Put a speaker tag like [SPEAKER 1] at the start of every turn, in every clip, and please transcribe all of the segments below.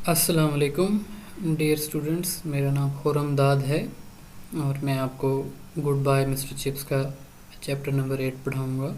[SPEAKER 1] السلام علیکم dear students, میرا نام خرم داد ہے اور میں آپ کو گڈ بائے مسٹر چپس کا چیپٹر نمبر 8 پڑھاؤں گا۔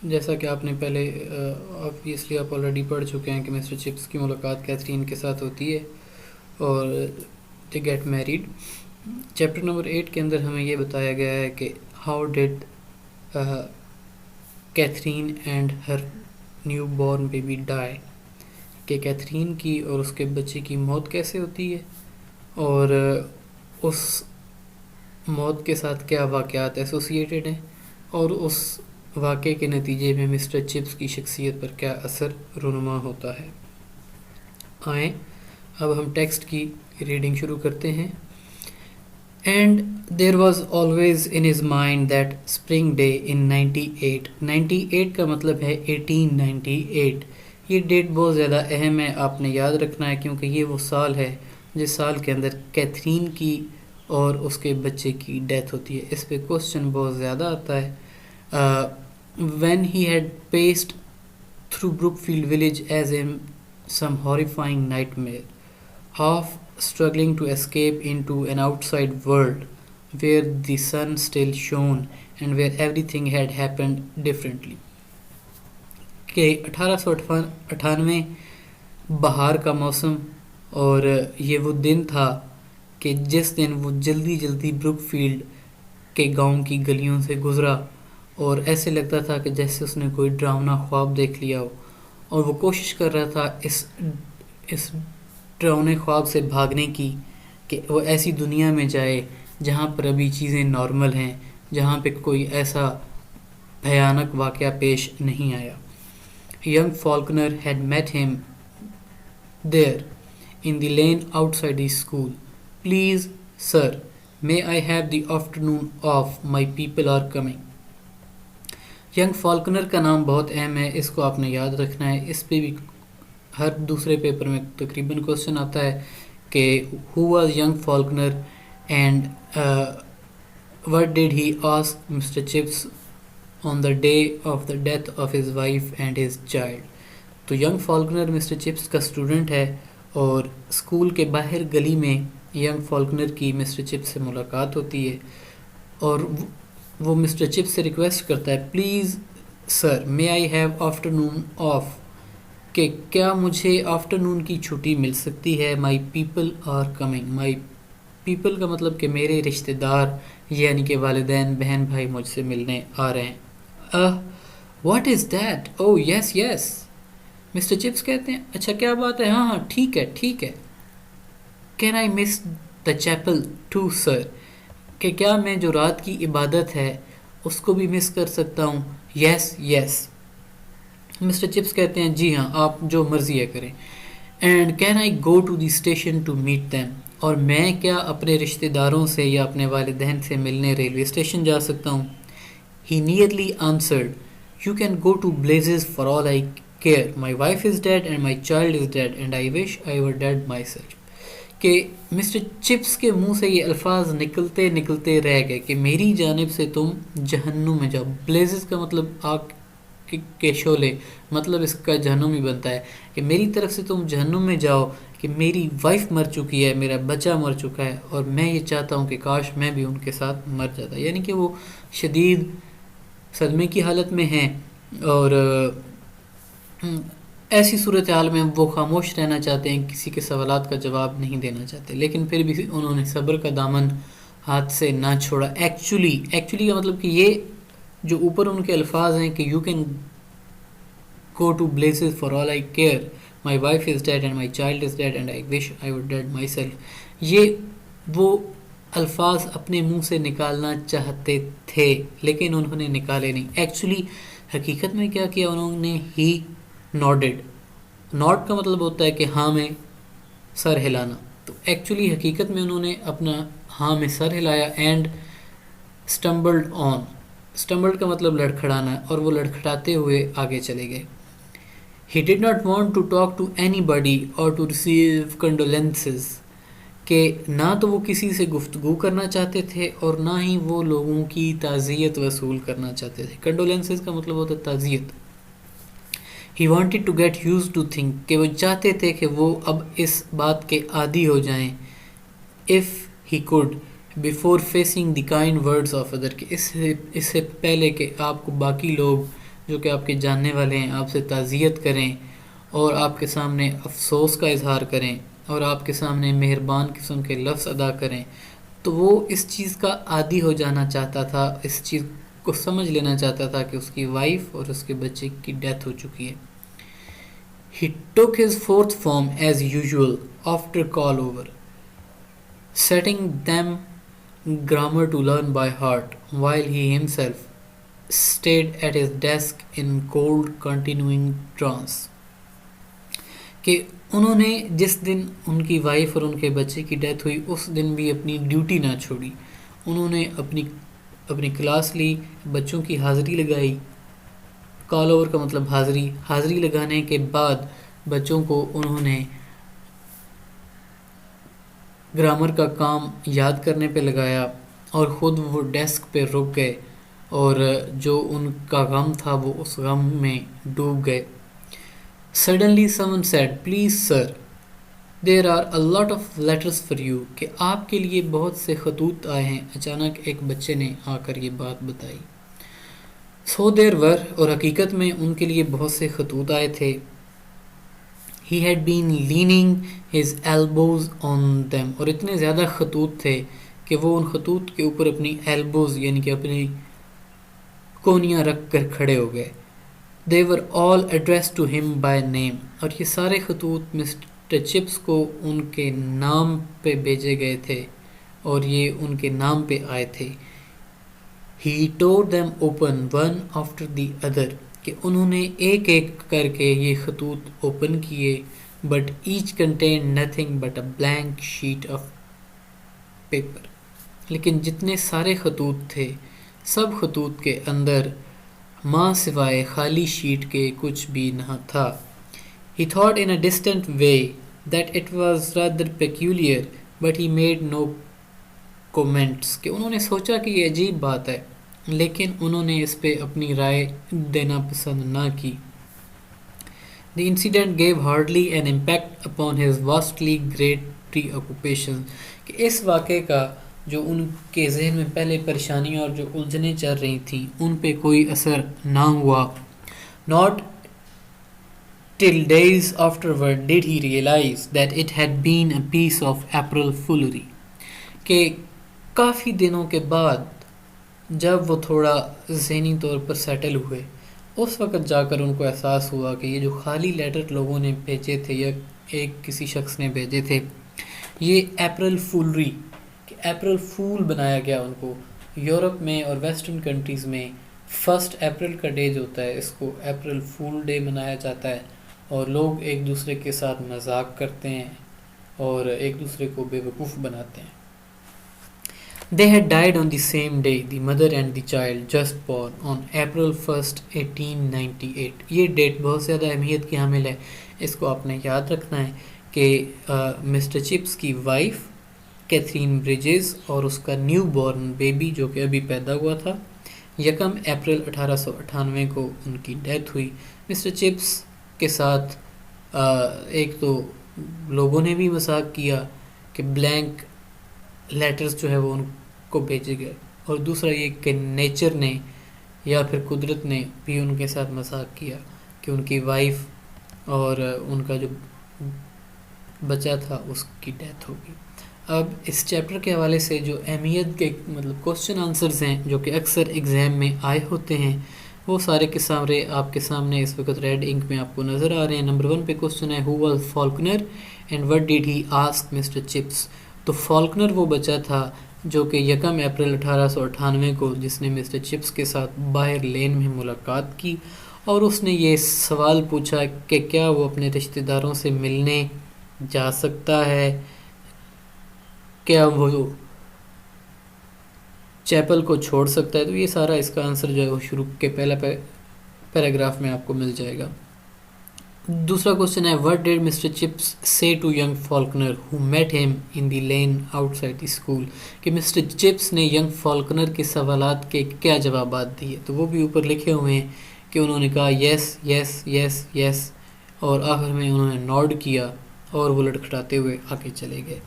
[SPEAKER 1] جیسا کہ آپ نے پہلے آبویسلی آپ آلریڈی پڑھ چکے ہیں کہ مسٹر چپس کی ملاقات کیتھرین کے ساتھ ہوتی ہے اور they get married. Chapter number 8 کے اندر ہمیں یہ بتایا گیا ہے کہ how did Catherine and her new born baby die, کہ کیتھرین کی اور اس کے بچے کی موت کیسے ہوتی ہے اور اس موت کے ساتھ کیا واقعات ایسوسیٹیڈ ہیں اور اس واقعے کے نتیجے میں مسٹر چپس کی شخصیت پر کیا اثر رونما ہوتا ہے۔ آئیں اب ہم ٹیکسٹ کی ریڈنگ شروع کرتے ہیں۔ And there was always in his mind that spring day in 98 98 کا مطلب ہے 1898۔ یہ ڈیٹ بہت زیادہ اہم ہے، آپ نے یاد رکھنا ہے کیونکہ یہ وہ سال ہے جس سال کے اندر کیتھرین کی اور اس کے بچے کی ڈیتھ ہوتی ہے۔ اس پہ کوسچن بہت زیادہ آتا ہے۔ when he had paced through Brookfield village as in some horrifying nightmare, half struggling to escape into an outside world where the sun still shone and where everything had happened differently۔ کہ 1898 بہار کا موسم اور یہ وہ دن تھا کہ جس دن وہ جلدی جلدی بروک فیلڈ کے گاؤں کی گلیوں سے گزرا اور ایسے لگتا تھا کہ جیسے اس نے کوئی ڈراؤنا خواب دیکھ لیا ہو اور وہ کوشش کر رہا تھا اس ڈراؤنے خواب سے بھاگنے کی کہ وہ ایسی دنیا میں جائے جہاں پر ابھی چیزیں نارمل ہیں، جہاں پہ کوئی ایسا بھیانک واقعہ پیش نہیں آیا۔ Young Faulkner had met him there in the lane outside his school. Please, sir, may I have the afternoon off? My people are coming. Young Faulkner کا نام بہت اہم ہے، اس کو آپ نے یاد رکھنا ہے۔ اس پہ بھی ہر دوسرے پیپر میں تقریباً کوسچن آتا ہے کہ who was young Faulkner and what did he ask Mr. Chips on the day of the death of his wife and his child۔ تو ینگ فالکنر مسٹر چپس کا اسٹوڈنٹ ہے اور اسکول کے باہر گلی میں ینگ فالکنر کی mister Chips سے ملاقات ہوتی ہے اور وہ مسٹر چپس سے ریکویسٹ کرتا ہے please sir may I have afternoon off، کہ کیا مجھے آفٹرنون کی چھٹی مل سکتی ہے۔ My people are coming, my people کا مطلب کہ میرے رشتہ دار یعنی کہ والدین بہن بھائی مجھ سے ملنے آ رہے ہیں۔ What is that? Oh yes yes, mister Chips کہتے ہیں اچھا کیا بات ہے، ہاں ہاں ٹھیک ہے ٹھیک ہے۔ Can I miss the chapel to sir, کہ کیا میں جو رات کی عبادت ہے اس کو بھی مس کر سکتا ہوں۔ یس یس، مسٹر چپس کہتے ہیں جی ہاں آپ جو مرضی ہے کریں۔ And can I go to the station to meet them, اور میں کیا اپنے رشتہ داروں سے یا اپنے والدین سے ملنے ریلوے اسٹیشن جا سکتا ہوں۔ He nearly answered you can go to blazes for all I care, my wife is dead and my child is dead and I wish I were dead myself. کہ mister Chips کے منہ سے یہ الفاظ نکلتے نکلتے رہ گئے کہ میری جانب سے تم جہنم میں جاؤ۔ بلیزز کا مطلب آگ کے شعلے، مطلب اس کا جہنم ہی بنتا ہے کہ میری طرف سے تم جہنم میں جاؤ کہ میری وائف مر چکی ہے، میرا بچہ مر چکا ہے اور میں یہ چاہتا ہوں کہ کاش میں بھی ان کے ساتھ مر جاتا۔ یعنی کہ وہ شدید صدمے کی حالت میں ہیں اور ایسی صورتحال میں وہ خاموش رہنا چاہتے ہیں، کسی کے سوالات کا جواب نہیں دینا چاہتے، لیکن پھر بھی انہوں نے صبر کا دامن ہاتھ سے نہ چھوڑا۔ ایکچولی کا مطلب کہ یہ جو اوپر ان کے الفاظ ہیں کہ you can go to blazes for all I care, my wife is dead and my child is dead and I wish I would dead myself, یہ وہ الفاظ اپنے منہ سے نکالنا چاہتے تھے لیکن انہوں نے نکالے نہیں۔ ایکچولی حقیقت میں کیا کیا انہوں نے، ہی نوڈڈ، نوڈ کا مطلب ہوتا ہے کہ ہاں میں سر ہلانا، تو ایکچولی حقیقت میں انہوں نے اپنا ہاں میں سر ہلایا۔ اینڈ اسٹمبلڈ آن، اسٹمبلڈ کا مطلب لڑکھڑانا، اور وہ لڑکھڑاتے ہوئے آگے چلے گئے۔ He did not want to talk to anybody or to receive condolences، کہ نہ تو وہ کسی سے گفتگو کرنا چاہتے تھے اور نہ ہی وہ لوگوں کی تعزیت وصول کرنا چاہتے تھے۔ کنڈولنسز کا مطلب ہوتا ہے تعزیت۔ He wanted to get used to things, کہ وہ چاہتے تھے کہ وہ اب اس بات کے عادی ہو جائیں. If he could, before facing the kind words of other, کہ اس سے پہلے کہ آپ کو باقی لوگ جو کہ آپ کے جاننے والے ہیں آپ سے تعزیت کریں اور آپ کے سامنے افسوس کا اظہار کریں اور آپ کے سامنے مہربان قسم کے لفظ ادا کریں، تو وہ اس چیز کا عادی ہو جانا چاہتا تھا، اس چیز کو سمجھ لینا چاہتا تھا کہ اس کی وائف اور اس کے بچے کی ڈیتھ ہو چکی ہے. He took his fourth form as usual after call over, setting them grammar to learn by heart, while he himself stayed at his desk in cold continuing trance. کہ انہوں نے جس دن ان کی وائف اور ان کے بچے کی ڈیتھ ہوئی اس دن بھی اپنی ڈیوٹی نہ چھوڑی. انہوں نے اپنی کلاس لی، بچوں کی حاضری لگائی. کال اوور کا مطلب حاضری لگانے کے بعد بچوں کو انہوں نے گرامر کا کام یاد کرنے پہ لگایا اور خود وہ ڈیسک پہ رک گئے اور جو ان کا غم تھا وہ اس غم میں ڈوب گئے. Suddenly someone said, "Please sir, there are a lot of letters for you." کہ آپ کے لیے بہت سے خطوط آئے ہیں. اچانک ایک بچے نے آ کر یہ بات بتائی. So there were، اور حقیقت میں ان کے لیے بہت سے خطوط آئے تھے. He had been leaning his elbows on them، اور اتنے زیادہ خطوط تھے کہ وہ ان خطوط کے اوپر اپنی elbows یعنی کہ اپنی کونیاں رکھ کر کھڑے ہو گئے. They were all addressed to him by name، اور یہ سارے خطوط مسٹر چپس کو ان کے نام پہ بھیجے گئے تھے اور یہ ان کے نام پہ آئے تھے. He tore them open one after the other، کہ انہوں نے ایک ایک کر کے یہ خطوط اوپن کیے. But each contained nothing but a blank sheet of paper، لیکن جتنے سارے خطوط تھے سب خطوط کے اندر ماں سوائے خالی شیٹ کے کچھ بھی نہ تھا. He thought in a distant way that it was rather peculiar, but he made no comments، کہ انہوں نے سوچا کہ یہ عجیب بات ہے لیکن انہوں نے اس پہ اپنی رائے دینا پسند نہ کی. The incident gave hardly an impact upon his vastly great preoccupations، کہ اس واقعے کا جو ان کے ذہن میں پہلے پریشانیاں اور جو الجھنیں چل رہی تھیں ان پہ کوئی اثر نہ ہوا. Not till days afterward did he realize that it had been a piece of April foolery، کہ کافی دنوں کے بعد جب وہ تھوڑا ذہنی طور پر سیٹل ہوئے اس وقت جا کر ان کو احساس ہوا کہ یہ جو خالی لیٹر لوگوں نے بھیجے تھے یا ایک کسی شخص نے بھیجے تھے یہ اپریل فولری، کہ اپریل فول بنایا گیا ان کو. یورپ میں اور ویسٹرن کنٹریز میں 1 اپریل کا ڈے جو ہوتا ہے اس کو اپریل فول ڈے منایا جاتا ہے اور لوگ ایک دوسرے کے ساتھ مذاق کرتے ہیں اور ایک دوسرے کو بے وقوف بناتے ہیں. They had died on the same day, the mother and the child, just born, on April 1st, 1898. یہ ڈیٹ بہت زیادہ اہمیت کی حامل ہے، اس کو آپ نے یاد رکھنا ہے کہ مسٹر چپس کی وائف کیتھرین بریجز اور اس کا نیو بورن بیبی جو کہ ابھی پیدا ہوا تھا 1 اپریل 1898 کو ان کی ڈیتھ ہوئی. مسٹر چپس کے ساتھ ایک تو لوگوں نے بھی مذاق کیا کہ بلینک لیٹرز جو ہے وہ ان کو بھیجے گئے، اور دوسرا یہ کہ نیچر نے یا پھر قدرت نے بھی ان کے ساتھ مذاق کیا کہ ان کی وائف اور ان کا جو بچہ تھا اس کی ڈیتھ ہوگی. اب اس چیپٹر کے حوالے سے جو اہمیت کے مطلب کوسچن آنسرز ہیں جو کہ اکثر ایگزام میں آئے ہوتے ہیں وہ سارے کے سارے آپ کے سامنے اس وقت ریڈ انک میں آپ کو نظر آ رہے ہیں. نمبر 1 پہ کوسچن ہے who was Faulkner and what did he ask mister Chips. تو فالکنر وہ بچہ تھا جو کہ 1 اپریل 1898 کو جس نے مسٹر چپس کے ساتھ باہر لین میں ملاقات کی اور اس نے یہ سوال پوچھا کہ کیا وہ اپنے رشتہ داروں سے ملنے جا سکتا ہے، کیا وہ چیپل کو چھوڑ سکتا ہے. تو یہ سارا اس کا آنسر جو ہے وہ شروع کے پہلا پیراگراف میں آپ کو مل جائے گا. دوسرا کوسچن ہے what did mister Chips say to young Faulkner who met him in the lane outside the school, کہ مسٹر چپس نے ینگ فالکنر کے سوالات کے کیا جوابات دیے. تو وہ بھی اوپر لکھے ہوئے ہیں کہ انہوں نے کہا یس یس یس یس، اور آخر میں انہوں نے نوڈ کیا اور وہ لڑکھڑاتے ہوئے آگے چلے گئے۔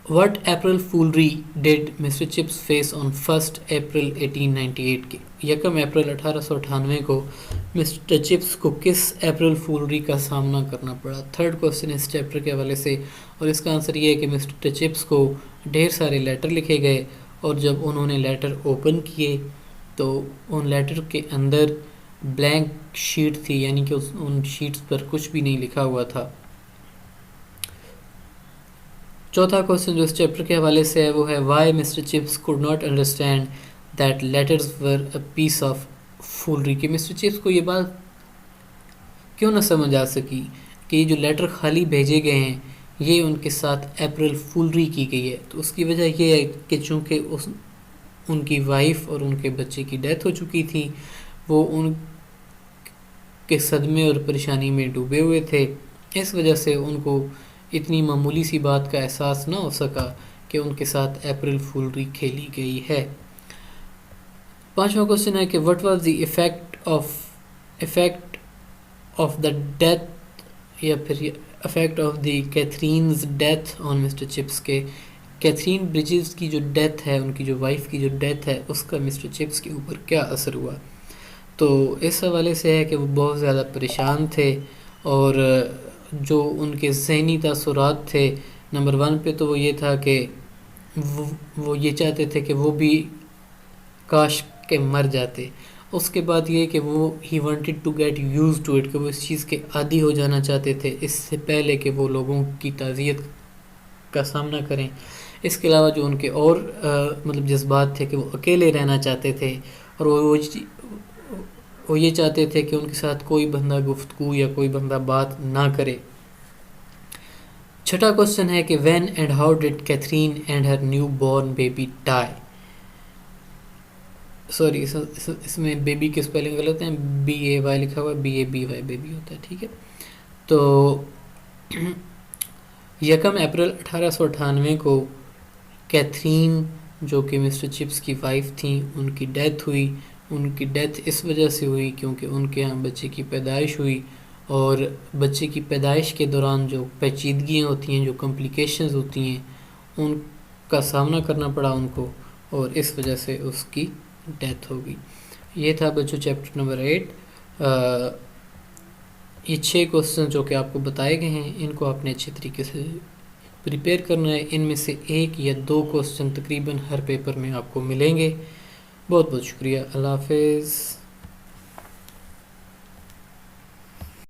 [SPEAKER 1] What April foolery did Mr. Chips face on 1st April 1898 کے 1 اپریل 1898 کو مسٹر چپس کو کس اپریل فولری کا سامنا کرنا پڑا؟ تھرڈ کوسچن اس چیپٹر کے حوالے سے، اور اس کا آنسر یہ ہے کہ مسٹر چپس کو ڈھیر سارے لیٹر لکھے گئے، اور جب انہوں نے لیٹر اوپن کیے تو ان لیٹر کے اندر بلینک شیٹ تھی، یعنی کہ ان شیٹس پر کچھ بھی نہیں لکھا ہوا تھا۔ چوتھا کوسچن جو اس چیپٹر کے حوالے سے ہے وہ ہے why mister Chips could not understand that letters were a piece of foolery، کہ مسٹر چپس کو یہ بات کیوں نہ سمجھ آ سکی کہ یہ جو لیٹر خالی بھیجے گئے ہیں یہ ان کے ساتھ اپریل فولری کی گئی ہے۔ تو اس کی وجہ یہ ہے کہ چونکہ ان کی وائف اور ان کے بچے کی ڈیتھ ہو چکی تھی، وہ ان کے صدمے اور پریشانی میں ڈوبے ہوئے تھے، اس وجہ سے ان کو اتنی معمولی سی بات کا احساس نہ ہو سکا کہ ان کے ساتھ اپریل فولری کھیلی گئی ہے۔ پانچواں کوسچن ہے کہ what was the effect of the death, یا پھر effect of the Catherine's death on mister Chips, کے کیتھرین بریجز کی جو ڈیتھ ہے، ان کی جو وائف کی جو ڈیتھ ہے، اس کا مسٹر چپس کے اوپر کیا اثر ہوا؟ تو اس حوالے سے ہے کہ وہ بہت زیادہ پریشان تھے، اور جو ان کے ذہنی تاثرات تھے، نمبر 1 پہ تو وہ یہ تھا کہ وہ یہ چاہتے تھے کہ وہ بھی کاش کہ مر جاتے۔ اس کے بعد یہ کہ وہ ہی wanted to get used to it, کہ وہ اس چیز کے عادی ہو جانا چاہتے تھے اس سے پہلے کہ وہ لوگوں کی تعزیت کا سامنا کریں۔ اس کے علاوہ جو ان کے اور مطلب جذبات تھے کہ وہ اکیلے رہنا چاہتے تھے، اور وہ یہ چاہتے تھے کہ ان کے ساتھ کوئی بندہ گفتگو یا کوئی بندہ بات نہ کرے۔ چھٹا کوسچن ہے کہ when and how did Catherine and her new born baby die? Sorry, اس میں بیبی کے اسپیلنگ غلط ہیں، BAY لکھا ہوا ہے، BABY بیبی ہوتا ہے، ٹھیک ہے۔ تو 1 اپریل 1898 کو کیتھرین جو کہ مسٹر چپس کی وائف تھیں، ان کی ڈیتھ ہوئی۔ ان کی ڈیتھ اس وجہ سے ہوئی کیونکہ ان کے ہاں بچے کی پیدائش ہوئی، اور بچے کی پیدائش کے دوران جو پیچیدگیاں ہوتی ہیں، جو کمپلیکیشنز ہوتی ہیں، ان کا سامنا کرنا پڑا ان کو، اور اس وجہ سے اس کی ڈیتھ ہو گئی۔ یہ تھا بچوں چیپٹر نمبر 8۔ یہ 6 کوسچن جو کہ آپ کو بتائے گئے ہیں، ان کو آپ نے اچھے طریقے سے پریپیئر کرنا ہے۔ ان میں سے 1 یا 2 کوسچن تقریباً ہر پیپر میں آپ کو ملیں گے۔ بہت بہت شکریہ، اللہ حافظ۔